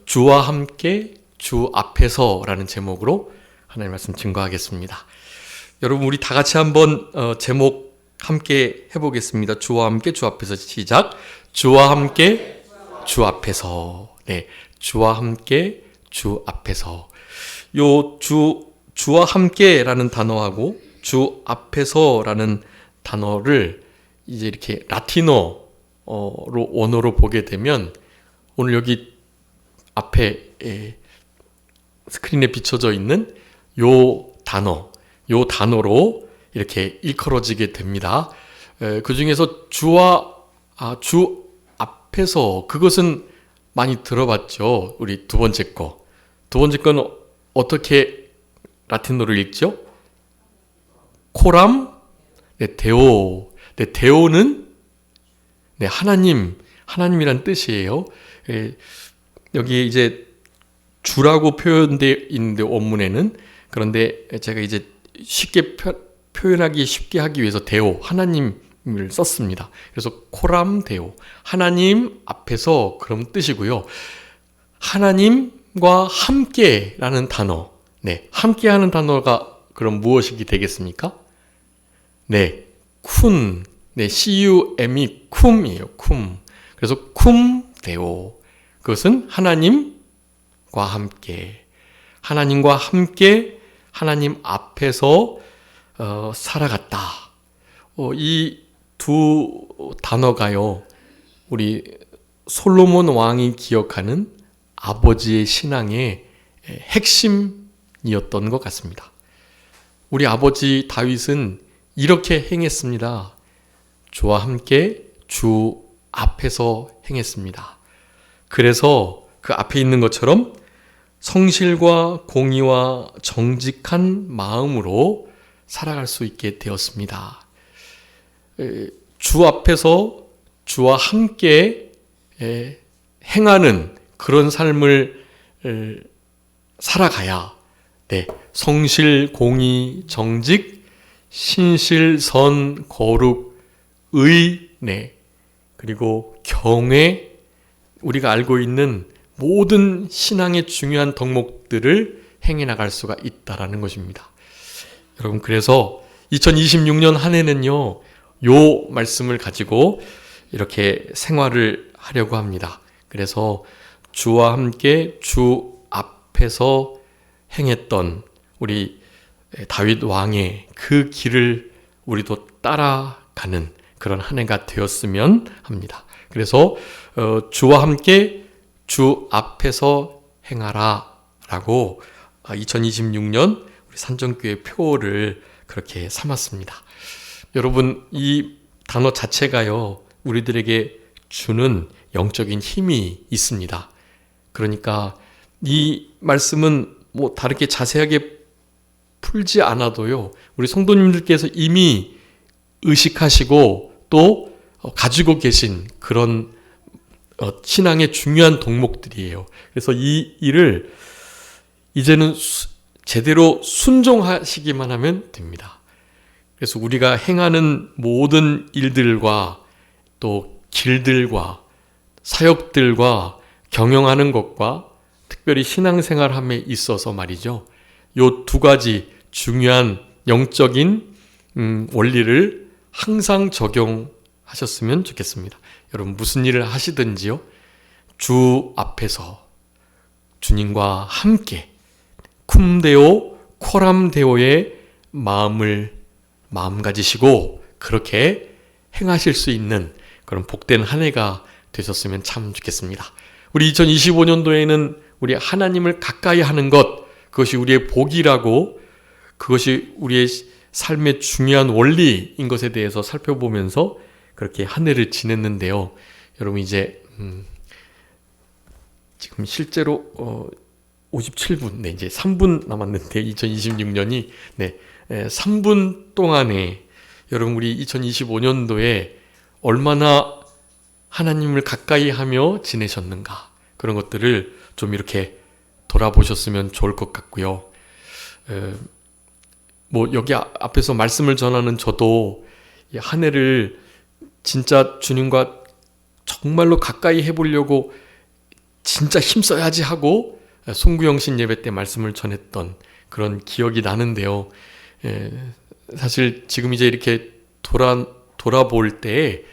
주와 함께 주 앞에서라는 제목으로 하나님의 말씀 증거하겠습니다. 여러분 우리 다 같이 한번 제목 함께 해보겠습니다. 주와 함께 주 앞에서 시작. 주와 함께 주 앞에서. 네, 주와 함께 주 앞에서. 요 주와 함께라는 단어하고 주 앞에서라는 단어를 이제 이렇게 라틴어로 원어로 보게 되면 오늘 여기 앞에 스크린에 비춰져 있는 요 단어로 이렇게 일컬어지게 됩니다. 그 중에서 주 앞에서, 그것은 많이 들어봤죠. 우리 두 번째 거는 어떻게 라틴어로 읽죠? 코람, 데오. 데오는 하나님이란 뜻이에요. 여기 이제 주라고 표현되어 있는데 원문에는, 그런데 제가 이제 쉽게 표현하기 쉽게 하기 위해서 데오, 하나님을 썼습니다. 그래서 코람 데오, 하나님 앞에서 그런 뜻이고요. 하나님과 함께라는 단어, 함께하는 단어가 그럼 무엇이 되겠습니까? 쿤, CUM이 쿰이에요. 쿰. 그래서 쿰 데오. 그것은 하나님과 함께, 하나님 앞에서 살아갔다. 이 두 단어가요, 우리 솔로몬 왕이 기억하는 아버지의 신앙의 핵심이었던 것 같습니다. 우리 아버지 다윗은 이렇게 행했습니다. 주와 함께 주 앞에서 행했습니다. 그래서 그 앞에 있는 것처럼 성실과 공의와 정직한 마음으로 살아갈 수 있게 되었습니다. 주 앞에서 주와 함께 행하는 그런 삶을 살아가야 성실, 공의, 정직, 신실, 선, 거룩, 의, 그리고 경외, 우리가 알고 있는 모든 신앙의 중요한 덕목들을 행해 나갈 수가 있다라는 것입니다. 여러분, 그래서 2026년 한 해는요, 요 말씀을 가지고 이렇게 생활을 하려고 합니다. 그래서 주와 함께 주 앞에서 행했던 우리 다윗 왕의 그 길을 우리도 따라가는 그런 한 해가 되었으면 합니다. 그래서 주와 함께 주 앞에서 행하라 라고 2026년 우리 산정교회 표어를 그렇게 삼았습니다. 여러분, 이 단어 자체가요, 우리들에게 주는 영적인 힘이 있습니다. 그러니까 이 말씀은 뭐 다르게 자세하게 풀지 않아도요, 우리 성도님들께서 이미 의식하시고 또 가지고 계신 그런 신앙의 중요한 덕목들이에요. 그래서 이 일을 이제는 제대로 순종하시기만 하면 됩니다. 그래서 우리가 행하는 모든 일들과 또 길들과 사역들과 경영하는 것과 특별히 신앙생활함에 있어서 말이죠, 요 두 가지 중요한 영적인 원리를 항상 적용하셨으면 좋겠습니다. 여러분, 무슨 일을 하시든지요, 주 앞에서 주님과 함께 쿰데오 코람데오의 마음 가지시고 그렇게 행하실 수 있는 그런 복된 한 해가 되셨으면 참 좋겠습니다. 우리 2025년도에는 우리 하나님을 가까이 하는 것, 그것이 우리의 복이라고, 그것이 우리의 삶의 중요한 원리인 것에 대해서 살펴보면서 그렇게 한 해를 지냈는데요. 여러분, 이제 지금 실제로 57분, 이제 3분 남았는데 2026년이 3분 동안에 여러분, 우리 2025년도에 얼마나 하나님을 가까이 하며 지내셨는가, 그런 것들을 좀 이렇게 돌아보셨으면 좋을 것 같고요. 뭐 여기 앞에서 말씀을 전하는 저도 한 해를 진짜 주님과 정말로 가까이 해보려고 진짜 힘써야지 하고 송구영신 예배 때 말씀을 전했던 그런 기억이 나는데요. 사실 지금 이제 이렇게 돌아볼 때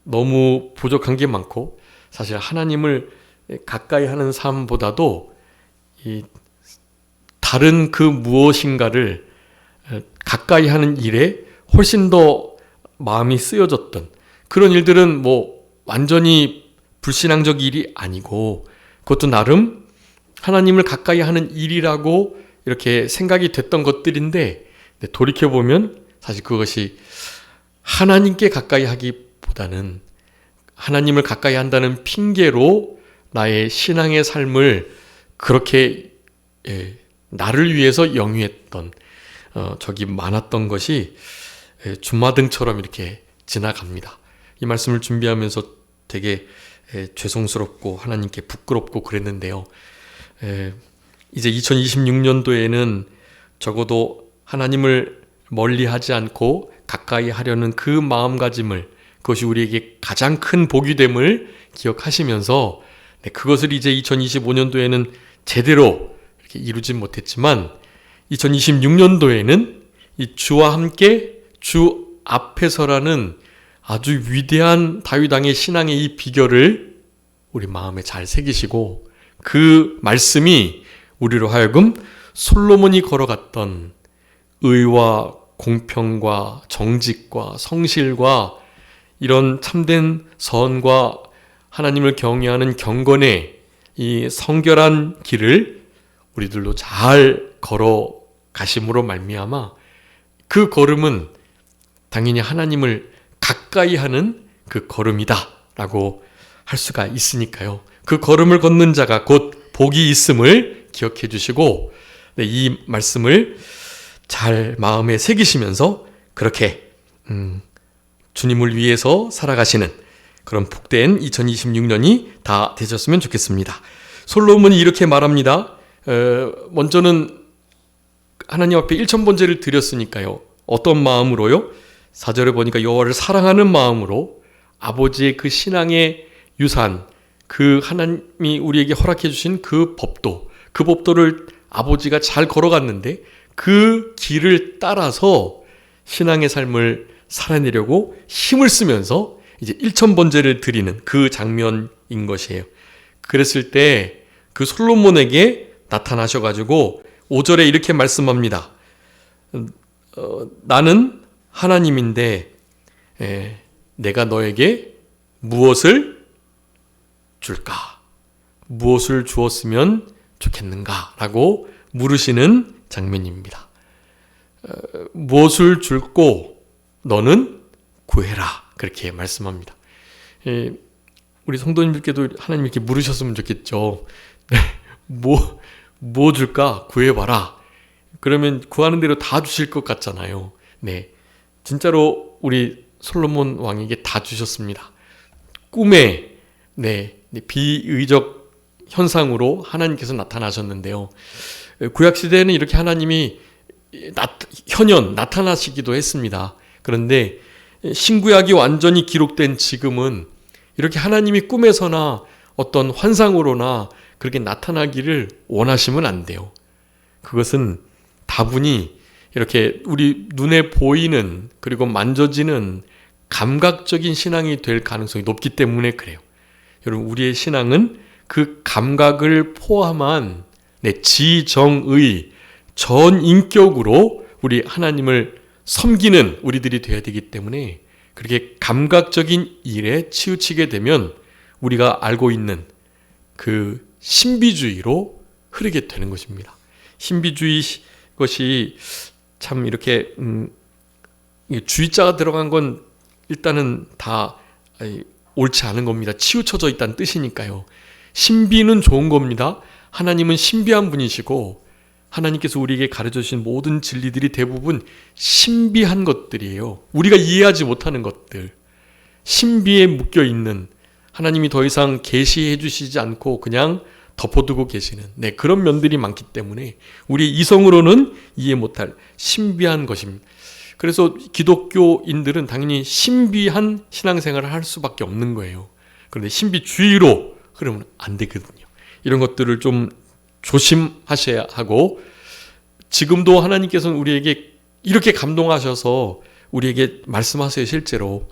너무 부족한 게 많고, 사실 하나님을 가까이 하는 삶보다도 이 다른 그 무엇인가를 가까이 하는 일에 훨씬 더 마음이 쓰여졌던 그런 일들은 뭐 완전히 불신앙적 일이 아니고, 그것도 나름 하나님을 가까이 하는 일이라고 이렇게 생각이 됐던 것들인데, 돌이켜보면 사실 그것이 하나님께 가까이 하기보다는 하나님을 가까이 한다는 핑계로 나의 신앙의 삶을 그렇게 나를 위해서 영위했던 적이 많았던 것이 주마등처럼 이렇게 지나갑니다. 이 말씀을 준비하면서 되게 죄송스럽고 하나님께 부끄럽고 그랬는데요. 이제 2026년도에는 적어도 하나님을 멀리하지 않고 가까이 하려는 그 마음가짐을, 그것이 우리에게 가장 큰 복이 됨을 기억하시면서, 그것을 이제 2025년도에는 제대로 이렇게 이루진 못했지만 2026년도에는 이 주와 함께 주 앞에서라는 아주 위대한 다윗 왕의 신앙의 이 비결을 우리 마음에 잘 새기시고, 그 말씀이 우리로 하여금 솔로몬이 걸어갔던 의와 공평과 정직과 성실과 이런 참된 선과 하나님을 경외하는 경건의 이 성결한 길을 우리들도 잘 걸어가심으로 말미암아 그 걸음은 당연히 하나님을 가까이 하는 그 걸음이다 라고 할 수가 있으니까요. 그 걸음을 걷는 자가 곧 복이 있음을 기억해 주시고, 이 말씀을 잘 마음에 새기시면서 그렇게 주님을 위해서 살아가시는 그런 복된 2026년이 다 되셨으면 좋겠습니다. 솔로몬이 이렇게 말합니다. 먼저는 하나님 앞에 일천번제를 드렸으니까요. 어떤 마음으로요? 4절에 보니까 여호와를 사랑하는 마음으로 아버지의 그 신앙의 유산, 그 하나님이 우리에게 허락해 주신 그 법도를 아버지가 잘 걸어갔는데 그 길을 따라서 신앙의 삶을 살아내려고 힘을 쓰면서 이제 일천번제를 드리는 그 장면인 것이에요. 그랬을 때 그 솔로몬에게 나타나셔가지고 5절에 이렇게 말씀합니다. 나는 하나님인데 내가 너에게 무엇을 줄까? 무엇을 주었으면 좋겠는가? 라고 물으시는 장면입니다. 무엇을 줄고 너는 구해라. 그렇게 말씀합니다. 우리 성도님들께도 하나님 이렇게 물으셨으면 좋겠죠. 뭐 줄까? 구해봐라. 그러면 구하는 대로 다 주실 것 같잖아요. 네, 진짜로 우리 솔로몬 왕에게 다 주셨습니다. 꿈에 비의적 현상으로 하나님께서 나타나셨는데요. 구약시대에는 이렇게 하나님이 현현 나타나시기도 했습니다. 그런데 신구약이 완전히 기록된 지금은 이렇게 하나님이 꿈에서나 어떤 환상으로나 그렇게 나타나기를 원하시면 안 돼요. 그것은 다분히 이렇게 우리 눈에 보이는 그리고 만져지는 감각적인 신앙이 될 가능성이 높기 때문에 그래요. 여러분, 우리의 신앙은 그 감각을 포함한 지정의 전 인격으로 우리 하나님을 섬기는 우리들이 되어야 되기 때문에, 그렇게 감각적인 일에 치우치게 되면 우리가 알고 있는 그 신비주의로 흐르게 되는 것입니다. 신비주의 것이 참 이렇게 주의자가 들어간 건 일단은 다 옳지 않은 겁니다. 치우쳐져 있다는 뜻이니까요. 신비는 좋은 겁니다. 하나님은 신비한 분이시고 하나님께서 우리에게 가르쳐 주신 모든 진리들이 대부분 신비한 것들이에요. 우리가 이해하지 못하는 것들, 신비에 묶여있는, 하나님이 더 이상 계시해 주시지 않고 그냥 덮어두고 계시는 그런 면들이 많기 때문에 우리 이성으로는 이해 못할 신비한 것입니다. 그래서 기독교인들은 당연히 신비한 신앙생활을 할 수밖에 없는 거예요. 그런데 신비주의로 그러면 안 되거든요. 이런 것들을 좀 조심하셔야 하고, 지금도 하나님께서는 우리에게 이렇게 감동하셔서 우리에게 말씀하세요. 실제로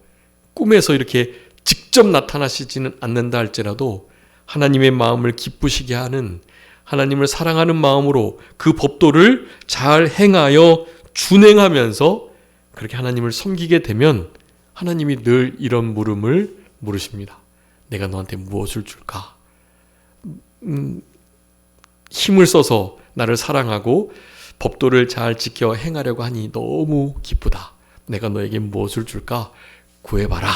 꿈에서 이렇게 직접 나타나시지는 않는다 할지라도 하나님의 마음을 기쁘시게 하는, 하나님을 사랑하는 마음으로 그 법도를 잘 행하여 준행하면서 그렇게 하나님을 섬기게 되면 하나님이 늘 이런 물음을 물으십니다. 내가 너한테 무엇을 줄까? 힘을 써서 나를 사랑하고 법도를 잘 지켜 행하려고 하니 너무 기쁘다. 내가 너에게 무엇을 줄까? 구해봐라.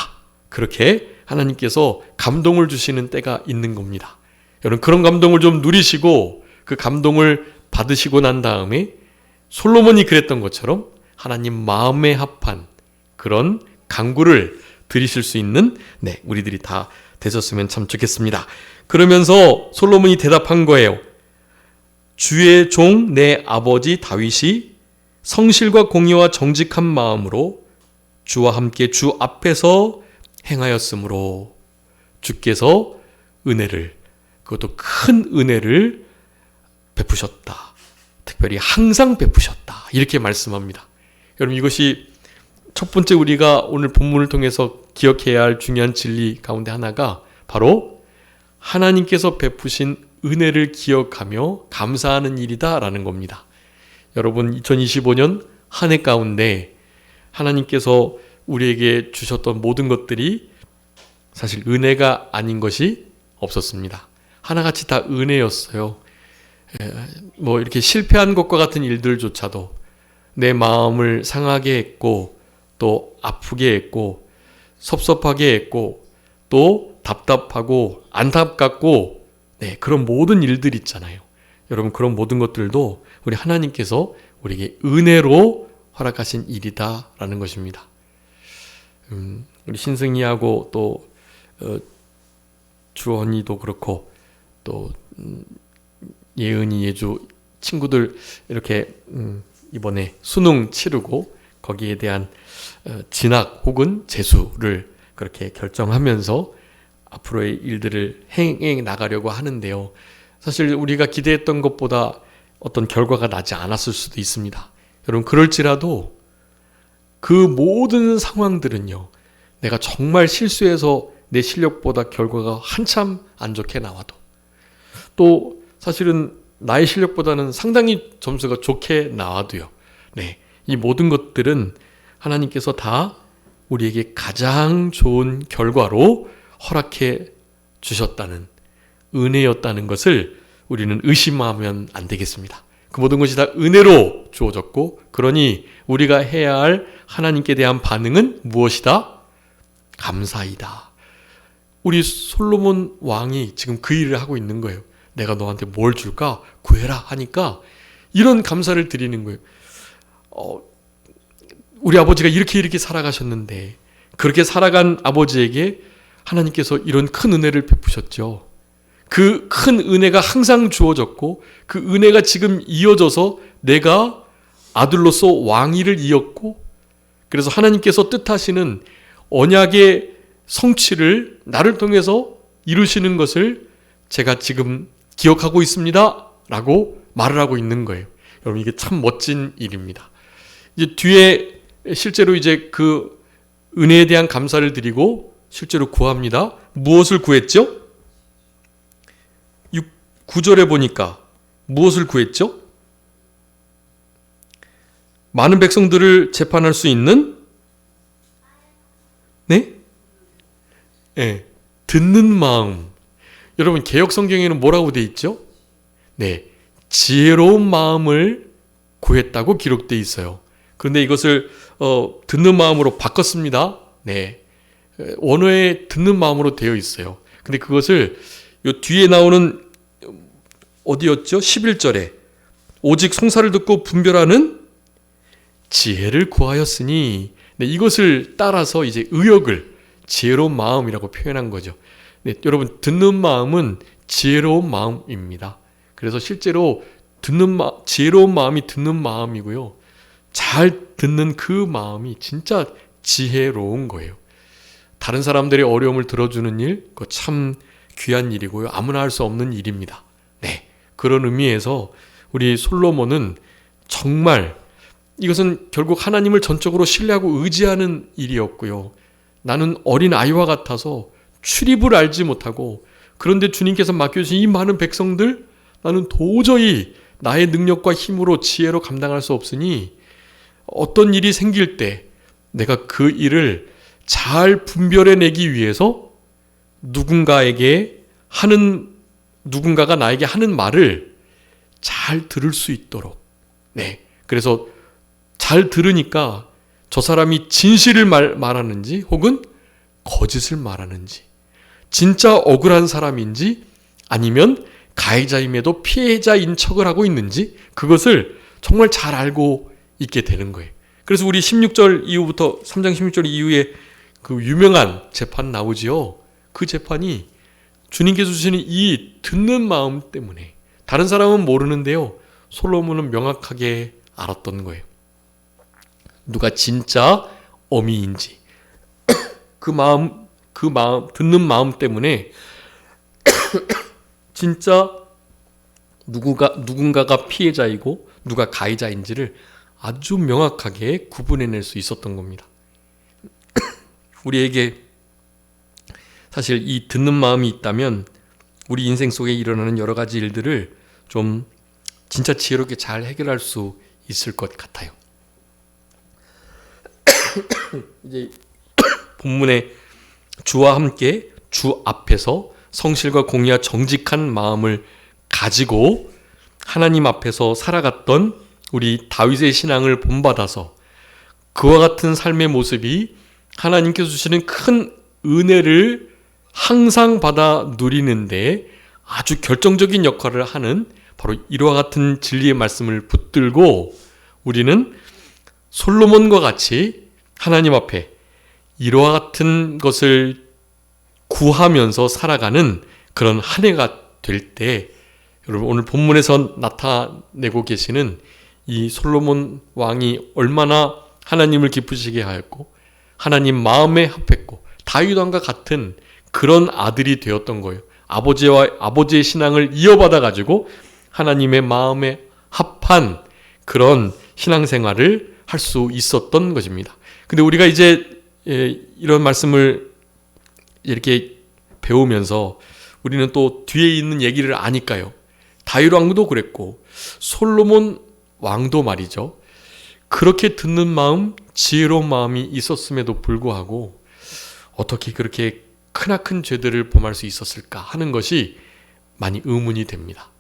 그렇게 하나님께서 감동을 주시는 때가 있는 겁니다. 여러분, 그런 감동을 좀 누리시고 그 감동을 받으시고 난 다음에 솔로몬이 그랬던 것처럼 하나님 마음에 합한 그런 간구를 드리실 수 있는 우리들이 다 되셨으면 참 좋겠습니다. 그러면서 솔로몬이 대답한 거예요. 주의 종 내 아버지 다윗이 성실과 공의와 정직한 마음으로 주와 함께 주 앞에서 행하였으므로 주께서 은혜를, 그것도 큰 은혜를 베푸셨다. 특별히 항상 베푸셨다. 이렇게 말씀합니다. 여러분, 이것이 첫 번째 우리가 오늘 본문을 통해서 기억해야 할 중요한 진리 가운데 하나가 바로 하나님께서 베푸신 은혜를 기억하며 감사하는 일이다라는 겁니다. 여러분, 2025년 한 해 가운데 하나님께서 우리에게 주셨던 모든 것들이 사실 은혜가 아닌 것이 없었습니다. 하나같이 다 은혜였어요. 이렇게 실패한 것과 같은 일들조차도 내 마음을 상하게 했고, 또 아프게 했고, 섭섭하게 했고, 또 답답하고 안타깝고, 그런 모든 일들 있잖아요. 여러분, 그런 모든 것들도 우리 하나님께서 우리에게 은혜로 허락하신 일이다라는 것입니다. 우리 신승이하고 또 주원이도 그렇고, 또 예은이, 예주 친구들 이렇게 이번에 수능 치르고 거기에 대한 진학 혹은 재수를 그렇게 결정하면서 앞으로의 일들을 행해 나가려고 하는데요. 사실 우리가 기대했던 것보다 어떤 결과가 나지 않았을 수도 있습니다. 여러분, 그럴지라도 그 모든 상황들은요, 내가 정말 실수해서 내 실력보다 결과가 한참 안 좋게 나와도, 또 사실은 나의 실력보다는 상당히 점수가 좋게 나와도요, 이 모든 것들은 하나님께서 다 우리에게 가장 좋은 결과로 허락해 주셨다는, 은혜였다는 것을 우리는 의심하면 안 되겠습니다. 그 모든 것이 다 은혜로 주어졌고, 그러니 우리가 해야 할 하나님께 대한 반응은 무엇이다? 감사이다. 우리 솔로몬 왕이 지금 그 일을 하고 있는 거예요. 내가 너한테 뭘 줄까? 구해라 하니까 이런 감사를 드리는 거예요. 우리 아버지가 이렇게 살아가셨는데, 그렇게 살아간 아버지에게 하나님께서 이런 큰 은혜를 베푸셨죠. 그 큰 은혜가 항상 주어졌고, 그 은혜가 지금 이어져서 내가 아들로서 왕위를 이었고, 그래서 하나님께서 뜻하시는 언약의 성취를 나를 통해서 이루시는 것을 제가 지금 기억하고 있습니다 라고 말을 하고 있는 거예요. 여러분, 이게 참 멋진 일입니다. 이제 뒤에 실제로 이제 그 은혜에 대한 감사를 드리고 실제로 구합니다. 무엇을 구했죠? 9절에 보니까 무엇을 구했죠? 많은 백성들을 재판할 수 있는 듣는 마음. 여러분, 개역 성경에는 뭐라고 돼 있죠? 지혜로운 마음을 구했다고 기록돼 있어요. 그런데 이것을 듣는 마음으로 바꿨습니다. 원어에 듣는 마음으로 되어 있어요. 근데 그것을 요 뒤에 나오는 어디였죠? 11절에 오직 송사를 듣고 분별하는 지혜를 구하였으니, 이것을 따라서 이제 의역을 지혜로운 마음이라고 표현한 거죠. 여러분, 듣는 마음은 지혜로운 마음입니다. 그래서 실제로 지혜로운 마음이 듣는 마음이고요. 잘 듣는 그 마음이 진짜 지혜로운 거예요. 다른 사람들의 어려움을 들어주는 일, 그거 참 귀한 일이고요. 아무나 할 수 없는 일입니다. 네. 그런 의미에서 우리 솔로몬은 정말 이것은 결국 하나님을 전적으로 신뢰하고 의지하는 일이었고요. 나는 어린 아이와 같아서 출입을 알지 못하고, 그런데 주님께서 맡겨주신 이 많은 백성들, 나는 도저히 나의 능력과 힘으로 지혜로 감당할 수 없으니 어떤 일이 생길 때 내가 그 일을 잘 분별해내기 위해서 누군가가 나에게 하는 말을 잘 들을 수 있도록, 네. 그래서 잘 들으니까 저 사람이 진실을 말하는지 혹은 거짓을 말하는지, 진짜 억울한 사람인지 아니면 가해자임에도 피해자인 척을 하고 있는지, 그것을 정말 잘 알고 있게 되는 거예요. 그래서 우리 16절 이후부터 3장 16절 이후에 그 유명한 재판 나오지요. 그 재판이 주님께서 주시는 이 듣는 마음 때문에, 다른 사람은 모르는데요, 솔로몬은 명확하게 알았던 거예요. 누가 진짜 어미인지. 듣는 마음 때문에 진짜 누군가가 피해자이고 누가 가해자인지를 아주 명확하게 구분해낼 수 있었던 겁니다. 우리에게 사실 이 듣는 마음이 있다면 우리 인생 속에 일어나는 여러 가지 일들을 좀 진짜 지혜롭게 잘 해결할 수 있을 것 같아요. 이제 본문에 주와 함께 주 앞에서 성실과 공의와 정직한 마음을 가지고 하나님 앞에서 살아갔던 우리 다윗의 신앙을 본받아서 그와 같은 삶의 모습이 하나님께서 주시는 큰 은혜를 항상 받아 누리는데 아주 결정적인 역할을 하는 바로 이와 같은 진리의 말씀을 붙들고 우리는 솔로몬과 같이 하나님 앞에 이와 같은 것을 구하면서 살아가는 그런 한 해가 될 때, 여러분 오늘 본문에서 나타내고 계시는 이 솔로몬 왕이 얼마나 하나님을 기쁘시게 하였고 하나님 마음에 합했고 다윗 왕과 같은 그런 아들이 되었던 거예요. 아버지의 신앙을 이어받아 가지고 하나님의 마음에 합한 그런 신앙생활을 할 수 있었던 것입니다. 근데 우리가 이제 이런 말씀을 이렇게 배우면서 우리는 또 뒤에 있는 얘기를 아니까요. 다윗 왕도 그랬고 솔로몬 왕도 말이죠. 그렇게 듣는 마음, 지혜로운 마음이 있었음에도 불구하고 어떻게 그렇게 크나큰 죄들을 범할 수 있었을까 하는 것이 많이 의문이 됩니다.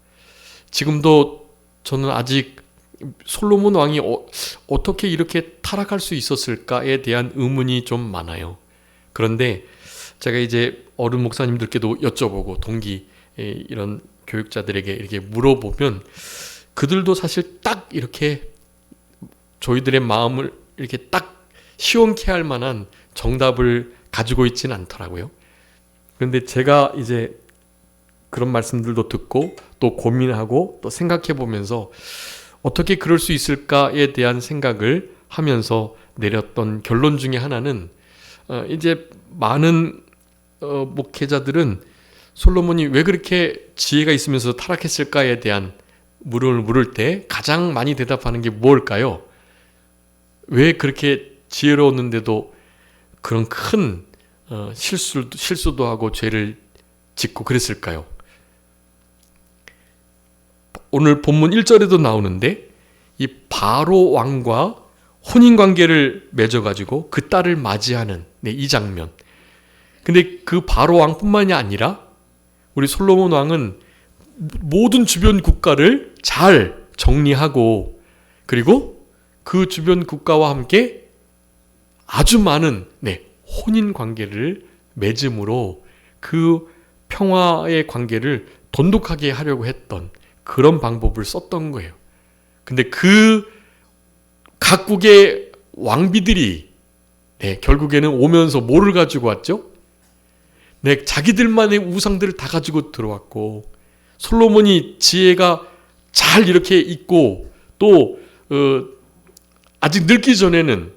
지금도 저는 아직 솔로몬 왕이 어떻게 이렇게 타락할 수 있었을까에 대한 의문이 좀 많아요. 그런데 제가 이제 어른 목사님들께도 여쭤보고 동기 이런 교육자들에게 이렇게 물어보면 그들도 사실 딱 이렇게 저희들의 마음을 이렇게 딱 시원케 할 만한 정답을 가지고 있지는 않더라고요. 그런데 제가 이제 그런 말씀들도 듣고 또 고민하고 또 생각해 보면서 어떻게 그럴 수 있을까에 대한 생각을 하면서 내렸던 결론 중에 하나는 이제 많은 목회자들은 솔로몬이 왜 그렇게 지혜가 있으면서 타락했을까에 대한 물음을 물을 때 가장 많이 대답하는 게 뭘까요? 왜 그렇게 지혜로웠는데도 그런 큰 실수도 하고 죄를 짓고 그랬을까요? 오늘 본문 1절에도 나오는데 이 바로 왕과 혼인관계를 맺어가지고 그 딸을 맞이하는 이 장면. 근데 그 바로 왕뿐만이 아니라 우리 솔로몬 왕은 모든 주변 국가를 잘 정리하고 그리고 그 주변 국가와 함께 아주 많은 혼인관계를 맺음으로 그 평화의 관계를 돈독하게 하려고 했던 그런 방법을 썼던 거예요. 근데 그 각국의 왕비들이 결국에는 오면서 뭐를 가지고 왔죠? 자기들만의 우상들을 다 가지고 들어왔고 솔로몬이 지혜가 잘 이렇게 있고 또 아직 늙기 전에는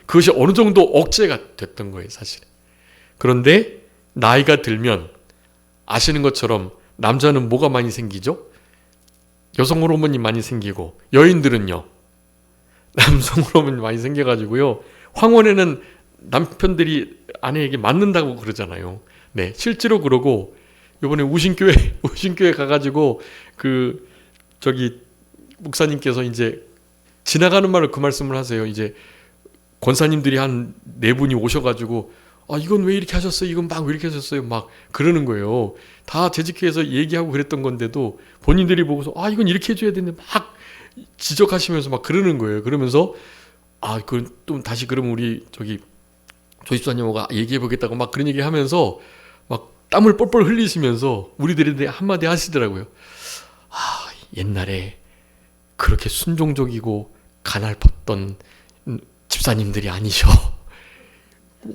그것이 어느 정도 억제가 됐던 거예요, 사실. 그런데 나이가 들면 아시는 것처럼 남자는 뭐가 많이 생기죠? 여성 호르몬이 많이 생기고 여인들은요 남성 호르몬이 많이 생겨가지고요 황혼에는 남편들이 아내에게 맞는다고 그러잖아요. 네, 실제로 그러고 이번에 우신교회 가가지고 목사님께서 이제 지나가는 말을 그 말씀을 하세요. 이제 권사님들이 한 4분이 오셔가지고 이건 왜 이렇게 하셨어요? 이건 막 왜 이렇게 하셨어요? 막 그러는 거예요. 다 재직회에서 얘기하고 그랬던 건데도 본인들이 보고서 이건 이렇게 해줘야 되는데 막 지적하시면서 막 그러는 거예요. 그러면서 그건 또 다시 그러면 우리 조집사님하고 얘기해보겠다고 막 그런 얘기 하면서 막 땀을 뻘뻘 흘리시면서 우리들한테 한마디 하시더라고요. 옛날에 그렇게 순종적이고 가날팠던 집사님들이 아니셔.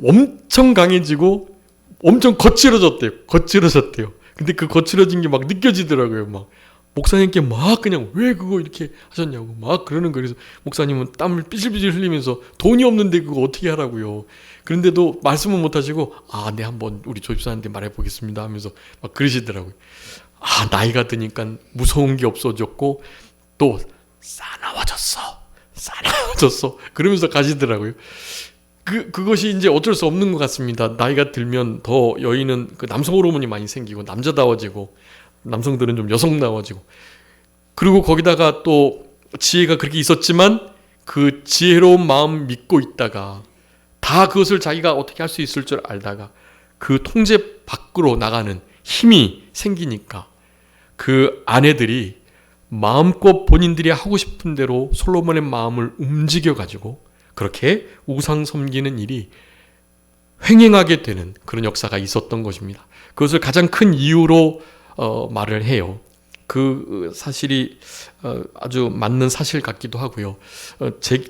엄청 강해지고 엄청 거칠어졌대요. 근데 그 거칠어진 게 막 느껴지더라고요. 막 목사님께 막 그냥 왜 그거 이렇게 하셨냐고 막 그러는 거예요. 그래서 목사님은 땀을 삐질삐질 흘리면서 돈이 없는데 그거 어떻게 하라고요. 그런데도 말씀은 못 하시고 네 한번 우리 조집사한테 말해보겠습니다 하면서 막 그러시더라고요. 나이가 드니까 무서운 게 없어졌고 또 싸나워졌어 그러면서 가시더라고요. 그것이 이제 어쩔 수 없는 것 같습니다. 나이가 들면 더 여인은 남성 호르몬이 많이 생기고 남자다워지고 남성들은 좀 여성다워지고 그리고 거기다가 또 지혜가 그렇게 있었지만 그 지혜로운 마음 믿고 있다가 다 그것을 자기가 어떻게 할 수 있을 줄 알다가 그 통제 밖으로 나가는 힘이 생기니까 그 아내들이 마음껏 본인들이 하고 싶은 대로 솔로몬의 마음을 움직여가지고 그렇게 우상 섬기는 일이 횡행하게 되는 그런 역사가 있었던 것입니다. 그것을 가장 큰 이유로 말을 해요. 그 사실이 아주 맞는 사실 같기도 하고요.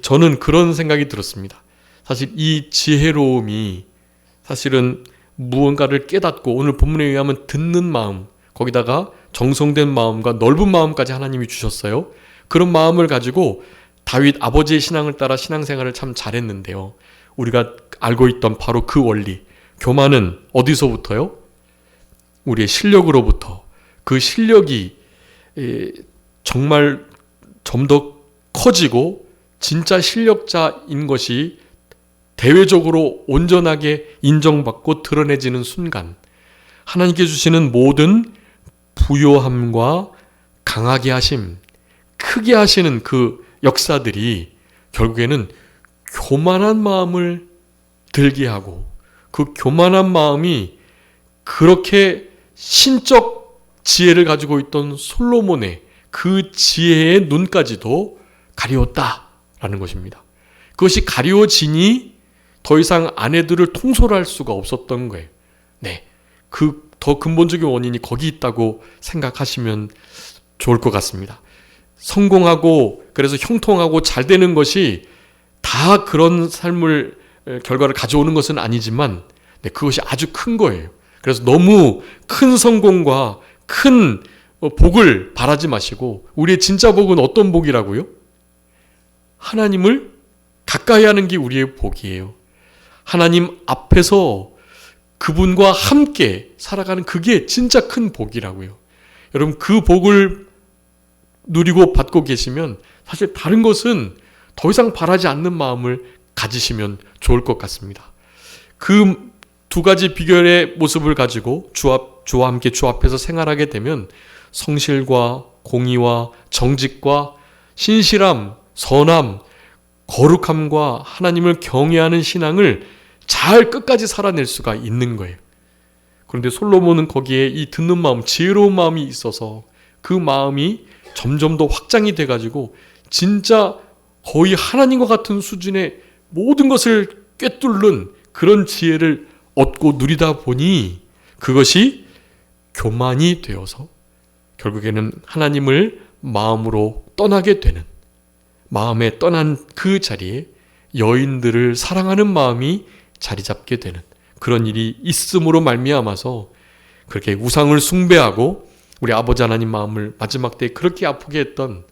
저는 그런 생각이 들었습니다. 사실 이 지혜로움이 사실은 무언가를 깨닫고 오늘 본문에 의하면 듣는 마음, 거기다가 정성된 마음과 넓은 마음까지 하나님이 주셨어요. 그런 마음을 가지고 다윗 아버지의 신앙을 따라 신앙생활을 참 잘했는데요. 우리가 알고 있던 바로 그 원리, 교만은 어디서부터요? 우리의 실력으로부터. 그 실력이 정말 좀 더 커지고 진짜 실력자인 것이 대외적으로 온전하게 인정받고 드러내지는 순간 하나님께 주시는 모든 부요함과 강하게 하심, 크게 하시는 그 역사들이 결국에는 교만한 마음을 들게 하고 그 교만한 마음이 그렇게 신적 지혜를 가지고 있던 솔로몬의 그 지혜의 눈까지도 가리웠다라는 것입니다. 그것이 가리워지니 더 이상 아내들을 통솔할 수가 없었던 거예요. 네, 그 더 근본적인 원인이 거기 있다고 생각하시면 좋을 것 같습니다. 성공하고 그래서 형통하고 잘 되는 것이 다 그런 삶을 결과를 가져오는 것은 아니지만 그것이 아주 큰 거예요. 그래서 너무 큰 성공과 큰 복을 바라지 마시고 우리의 진짜 복은 어떤 복이라고요? 하나님을 가까이 하는 게 우리의 복이에요. 하나님 앞에서 그분과 함께 살아가는 그게 진짜 큰 복이라고요. 여러분 그 복을 누리고 받고 계시면 사실 다른 것은 더 이상 바라지 않는 마음을 가지시면 좋을 것 같습니다. 그 두 가지 비결의 모습을 가지고 주와 함께 주 앞에서 생활하게 되면 성실과 공의와 정직과 신실함, 선함, 거룩함과 하나님을 경외하는 신앙을 잘 끝까지 살아낼 수가 있는 거예요. 그런데 솔로몬은 거기에 이 듣는 마음, 지혜로운 마음이 있어서 그 마음이 점점 더 확장이 돼가지고 진짜 거의 하나님과 같은 수준의 모든 것을 꿰뚫는 그런 지혜를 얻고 누리다 보니 그것이 교만이 되어서 결국에는 하나님을 마음으로 떠나게 되는, 마음에 떠난 그 자리에 여인들을 사랑하는 마음이 자리 잡게 되는 그런 일이 있음으로 말미암아서 그렇게 우상을 숭배하고 우리 아버지 하나님 마음을 마지막 때에 그렇게 아프게 했던,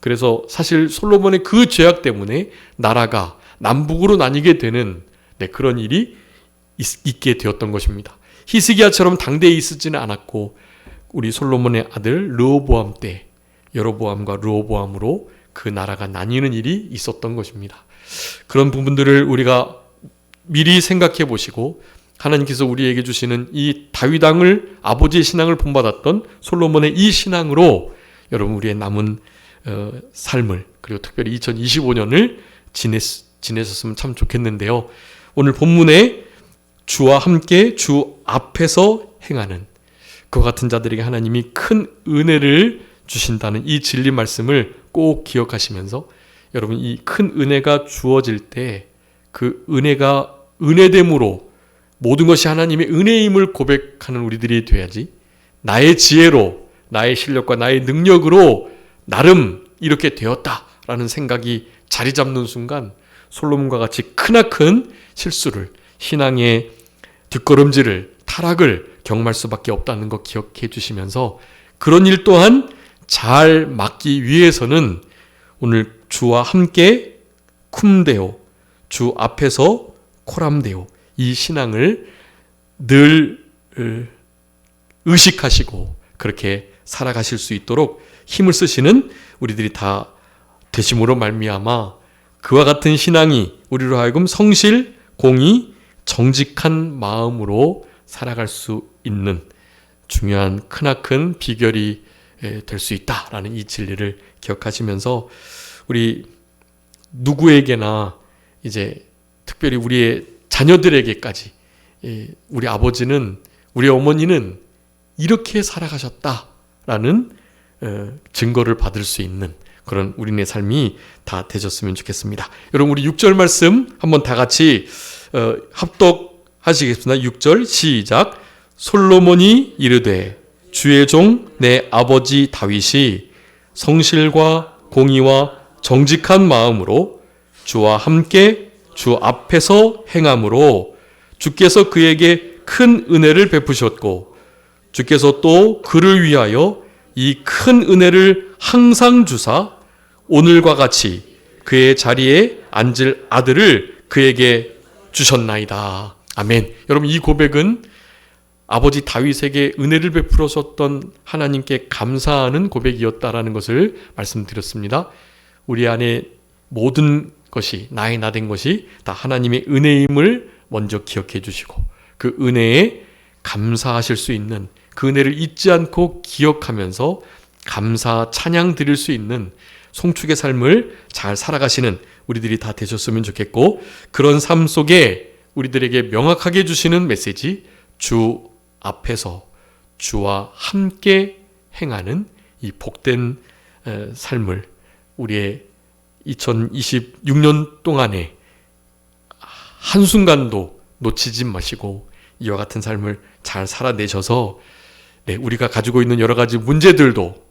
그래서 사실 솔로몬의 그 죄악 때문에 나라가 남북으로 나뉘게 되는 그런 일이 있게 되었던 것입니다. 히스기야처럼 당대에 있지는 않았고 우리 솔로몬의 아들 르호보암 때 여로보암과 르호보암으로 그 나라가 나뉘는 일이 있었던 것입니다. 그런 부분들을 우리가 미리 생각해 보시고 하나님께서 우리에게 주시는 이 다윗 왕을 아버지의 신앙을 본받았던 솔로몬의 이 신앙으로 여러분 우리의 남은 삶을 그리고 특별히 2025년을 지내셨으면 참 좋겠는데요. 오늘 본문에 주와 함께 주 앞에서 행하는 그와 같은 자들에게 하나님이 큰 은혜를 주신다는 이 진리 말씀을 꼭 기억하시면서 여러분 이 큰 은혜가 주어질 때 그 은혜가 은혜됨으로 모든 것이 하나님의 은혜임을 고백하는 우리들이 돼야지 나의 지혜로 나의 실력과 나의 능력으로 나름 이렇게 되었다라는 생각이 자리 잡는 순간 솔로몬과 같이 크나큰 실수를 신앙의 뒷걸음질을 타락을 경험할 수밖에 없다는 거 기억해 주시면서 그런 일 또한 잘 막기 위해서는 오늘 주와 함께 쿰데오 주 앞에서 코람데오 이 신앙을 늘 의식하시고 그렇게 살아가실 수 있도록 힘을 쓰시는 우리들이 다 되심으로 말미암아 그와 같은 신앙이 우리로 하여금 성실, 공의, 정직한 마음으로 살아갈 수 있는 중요한 크나큰 비결이 될 수 있다라는 이 진리를 기억하시면서 우리 누구에게나 이제 특별히 우리의 자녀들에게까지 우리 아버지는 우리 어머니는 이렇게 살아가셨다라는 증거를 받을 수 있는 그런 우리네 삶이 다 되셨으면 좋겠습니다. 여러분 우리 6절 말씀 한번 다 같이 합독하시겠습니다. 6절 시작. 솔로몬이 이르되 주의 종 내 아버지 다윗이 성실과 공의와 정직한 마음으로 주와 함께 주 앞에서 행함으로 주께서 그에게 큰 은혜를 베푸셨고 주께서 또 그를 위하여 이 큰 은혜를 항상 주사 오늘과 같이 그의 자리에 앉을 아들을 그에게 주셨나이다. 아멘. 여러분 이 고백은 아버지 다윗에게 은혜를 베풀어줬던 하나님께 감사하는 고백이었다라는 것을 말씀드렸습니다. 우리 안에 모든 것이 나의 나된 것이 다 하나님의 은혜임을 먼저 기억해 주시고 그 은혜에 감사하실 수 있는 그 은혜를 잊지 않고 기억하면서 감사 찬양 드릴 수 있는 송축의 삶을 잘 살아가시는 우리들이 다 되셨으면 좋겠고 그런 삶 속에 우리들에게 명확하게 주시는 메시지 주 앞에서 주와 함께 행하는 이 복된 삶을 우리의 2026년 동안에 한순간도 놓치지 마시고 이와 같은 삶을 잘 살아내셔서 우리가 가지고 있는 여러 가지 문제들도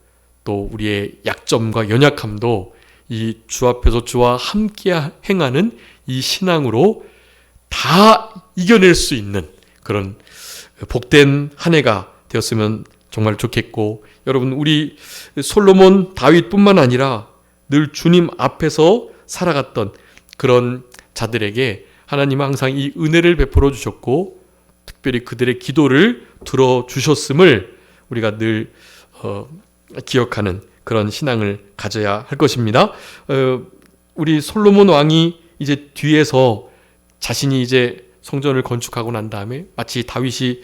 또 우리의 약점과 연약함도 이 주 앞에서 주와 함께 행하는 이 신앙으로 다 이겨낼 수 있는 그런 복된 한 해가 되었으면 정말 좋겠고 여러분 우리 솔로몬 다윗뿐만 아니라 늘 주님 앞에서 살아갔던 그런 자들에게 하나님은 항상 이 은혜를 베풀어 주셨고 특별히 그들의 기도를 들어주셨음을 우리가 늘 기억하는 그런 신앙을 가져야 할 것입니다. 우리 솔로몬 왕이 이제 뒤에서 자신이 이제 성전을 건축하고 난 다음에 마치 다윗이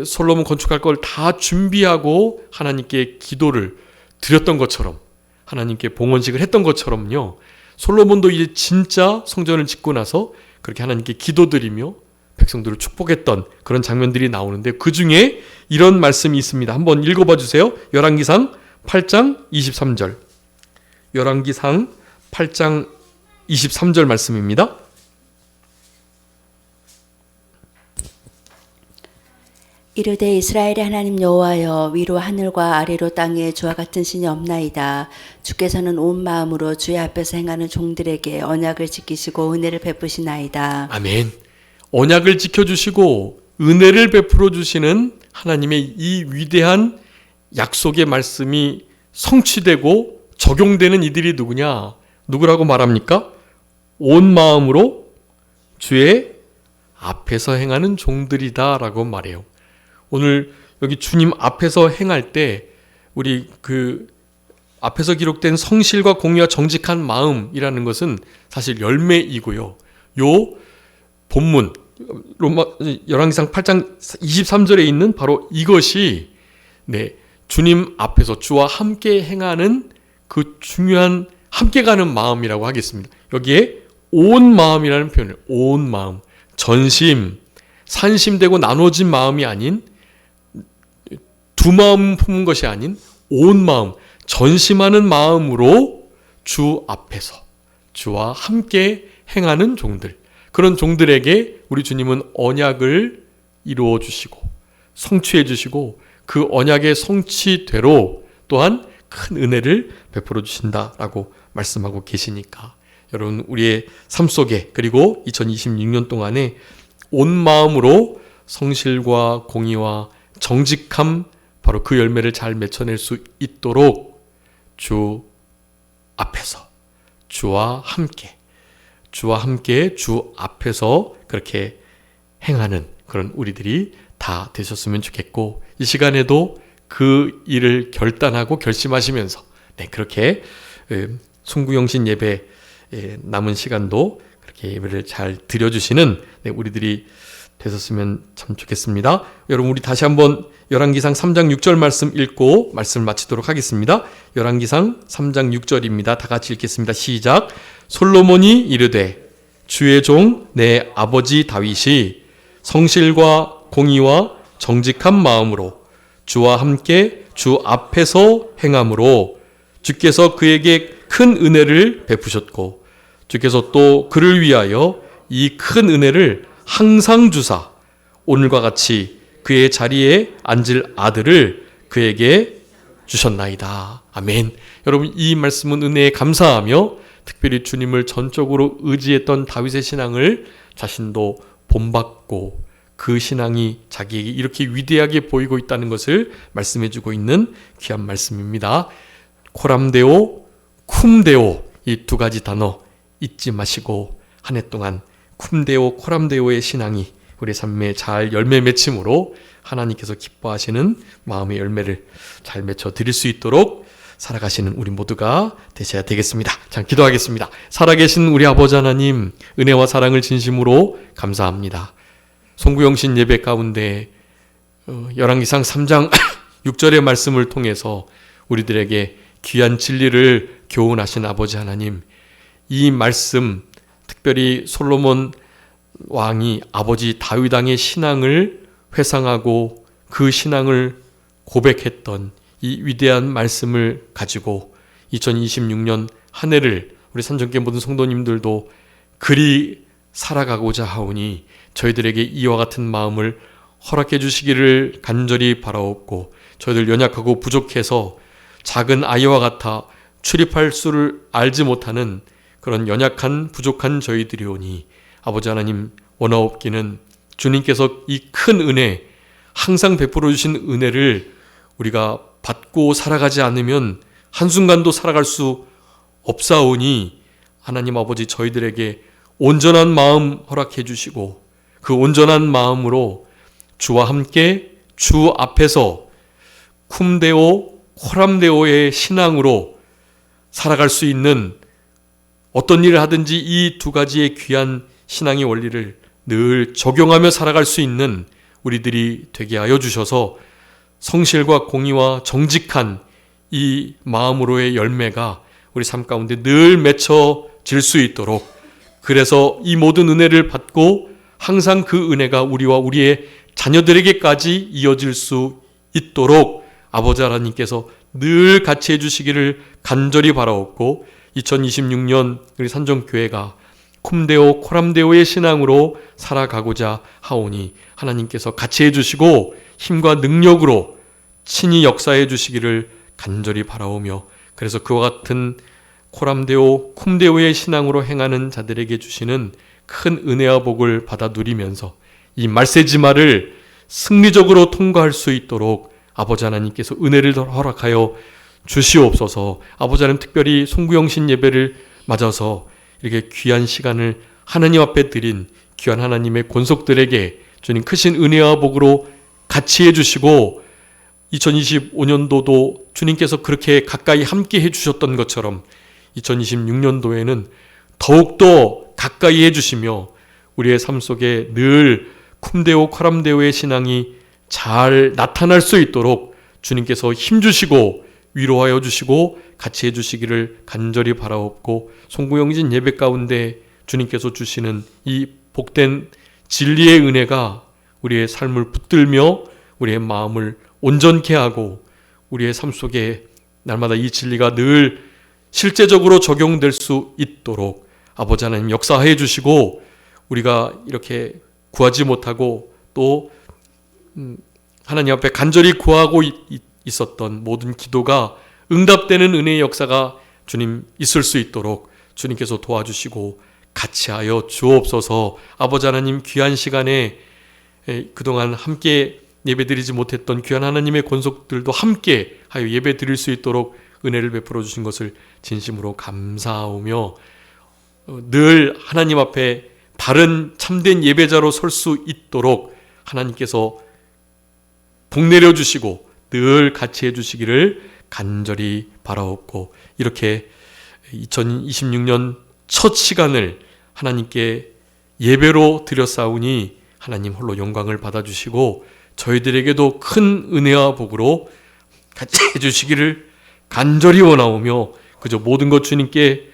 솔로몬 건축할 걸 다 준비하고 하나님께 기도를 드렸던 것처럼 하나님께 봉헌식을 했던 것처럼요. 솔로몬도 이제 진짜 성전을 짓고 나서 그렇게 하나님께 기도드리며 백성들을 축복했던 그런 장면들이 나오는데 그 중에 이런 말씀이 있습니다. 한번 읽어봐 주세요. 열왕기상 8장 23절. 열왕기상 8장 23절 말씀입니다. 이르되 이스라엘의 하나님 여호와여 위로 하늘과 아래로 땅에 주와 같은 신이 없나이다. 주께서는 온 마음으로 주의 앞에서 행하는 종들에게 언약을 지키시고 은혜를 베푸시나이다. 아멘. 언약을 지켜주시고 은혜를 베풀어 주시는 하나님의 이 위대한 약속의 말씀이 성취되고 적용되는 이들이 누구냐? 누구라고 말합니까? 온 마음으로 주의 앞에서 행하는 종들이다라고 말해요. 오늘 여기 주님 앞에서 행할 때 우리 그 앞에서 기록된 성실과 공의와 정직한 마음이라는 것은 사실 열매이고요. 요 본문 열왕기상 8장 23절에 있는 바로 이것이 주님 앞에서 주와 함께 행하는 그 중요한 함께 가는 마음이라고 하겠습니다. 여기에 온 마음이라는 표현을 온 마음, 전심, 산심되고 나눠진 마음이 아닌 두 마음 품은 것이 아닌 온 마음, 전심하는 마음으로 주 앞에서 주와 함께 행하는 종들, 그런 종들에게 우리 주님은 언약을 이루어 주시고 성취해 주시고 그 언약의 성취대로 또한 큰 은혜를 베풀어 주신다라고 말씀하고 계시니까 여러분 우리의 삶 속에 그리고 2026년 동안에 온 마음으로 성실과 공의와 정직함 바로 그 열매를 잘 맺어낼 수 있도록 주 앞에서 주와 함께 주 앞에서 그렇게 행하는 그런 우리들이 다 되셨으면 좋겠고 이 시간에도 그 일을 결단하고 결심하시면서 그렇게 송구영신 예배 남은 시간도 그렇게 예배를 잘 드려주시는 우리들이 되셨으면 참 좋겠습니다. 여러분 우리 다시 한번 열왕기상 3장 6절 말씀 읽고 말씀을 마치도록 하겠습니다. 열왕기상 3장 6절입니다. 다 같이 읽겠습니다. 시작. 솔로몬이 이르되 주의 종 내 아버지 다윗이 성실과 공의와 정직한 마음으로 주와 함께 주 앞에서 행함으로 주께서 그에게 큰 은혜를 베푸셨고 주께서 또 그를 위하여 이 큰 은혜를 항상 주사 오늘과 같이 그의 자리에 앉을 아들을 그에게 주셨나이다. 아멘. 여러분 이 말씀은 은혜에 감사하며 특별히 주님을 전적으로 의지했던 다윗의 신앙을 자신도 본받고 그 신앙이 자기에게 이렇게 위대하게 보이고 있다는 것을 말씀해주고 있는 귀한 말씀입니다. 코람데오, 쿰데오 이 두 가지 단어 잊지 마시고 한 해 동안 쿰데오, 코람데오의 신앙이 우리 삶에 잘 열매 맺힘으로 하나님께서 기뻐하시는 마음의 열매를 잘 맺어 드릴 수 있도록 살아가시는 우리 모두가 되셔야 되겠습니다. 자, 기도하겠습니다. 살아계신 우리 아버지 하나님, 은혜와 사랑을 진심으로 감사합니다. 송구영신 예배 가운데 열왕기상 3장 6절의 말씀을 통해서 우리들에게 귀한 진리를 교훈하신 아버지 하나님, 이 말씀 특별히 솔로몬 왕이 아버지 다윗 왕의 신앙을 회상하고 그 신앙을 고백했던 이 위대한 말씀을 가지고 2026년 한 해를 우리 산정교 모든 성도님들도 그리 살아가고자 하오니 저희들에게 이와 같은 마음을 허락해 주시기를 간절히 바라옵고 저희들 연약하고 부족해서 작은 아이와 같아 출입할 수를 알지 못하는 그런 연약한 부족한 저희들이오니 아버지 하나님 원하옵기는 주님께서 이 큰 은혜 항상 베풀어 주신 은혜를 우리가 받고 살아가지 않으면 한순간도 살아갈 수 없사오니 하나님 아버지 저희들에게 온전한 마음 허락해 주시고 그 온전한 마음으로 주와 함께 주 앞에서 쿰데오, 코람데오의 신앙으로 살아갈 수 있는 어떤 일을 하든지 이 두 가지의 귀한 신앙의 원리를 늘 적용하며 살아갈 수 있는 우리들이 되게 하여 주셔서 성실과 공의와 정직한 이 마음으로의 열매가 우리 삶 가운데 늘 맺혀질 수 있도록 그래서 이 모든 은혜를 받고 항상 그 은혜가 우리와 우리의 자녀들에게까지 이어질 수 있도록 아버지 하나님께서 늘 같이 해주시기를 간절히 바라옵고 2026년 우리 산정교회가 쿰데오, 코람데오의 신앙으로 살아가고자 하오니 하나님께서 같이 해주시고 힘과 능력으로 친히 역사해 주시기를 간절히 바라오며 그래서 그와 같은 코람데오, 쿰데오의 신앙으로 행하는 자들에게 주시는 큰 은혜와 복을 받아 누리면서 이 말세지마를 승리적으로 통과할 수 있도록 아버지 하나님께서 은혜를 허락하여 주시옵소서. 아버지 하나님 특별히 송구영신 예배를 맞아서 이렇게 귀한 시간을 하나님 앞에 드린 귀한 하나님의 권속들에게 주님 크신 은혜와 복으로 같이 해주시고 2025년도도 주님께서 그렇게 가까이 함께 해주셨던 것처럼 2026년도에는 더욱더 가까이 해주시며 우리의 삶 속에 늘 쿰데오 카람데오의 신앙이 잘 나타날 수 있도록 주님께서 힘주시고 위로하여 주시고 같이 해주시기를 간절히 바라옵고 송구영진 예배 가운데 주님께서 주시는 이 복된 진리의 은혜가 우리의 삶을 붙들며 우리의 마음을 온전케 하고 우리의 삶 속에 날마다 이 진리가 늘 실제적으로 적용될 수 있도록 아버지 하나님 역사해 주시고 우리가 이렇게 구하지 못하고 또 하나님 앞에 간절히 구하고 있었던 모든 기도가 응답되는 은혜의 역사가 주님 있을 수 있도록 주님께서 도와주시고 같이 하여 주옵소서. 아버지 하나님 귀한 시간에 그동안 함께 예배드리지 못했던 귀한 하나님의 권속들도 함께 하여 예배드릴 수 있도록 은혜를 베풀어 주신 것을 진심으로 감사하오며 늘 하나님 앞에 바른 참된 예배자로 설 수 있도록 하나님께서 복 내려주시고 늘 같이 해주시기를 간절히 바라옵고 이렇게 2026년 첫 시간을 하나님께 예배로 드렸사오니 하나님 홀로 영광을 받아주시고 저희들에게도 큰 은혜와 복으로 같이 해주시기를 간절히 원하오며 그저 모든 것 주님께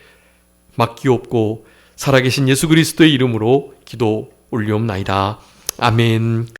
맡기옵고 살아계신 예수 그리스도의 이름으로 기도 올리옵나이다. 아멘.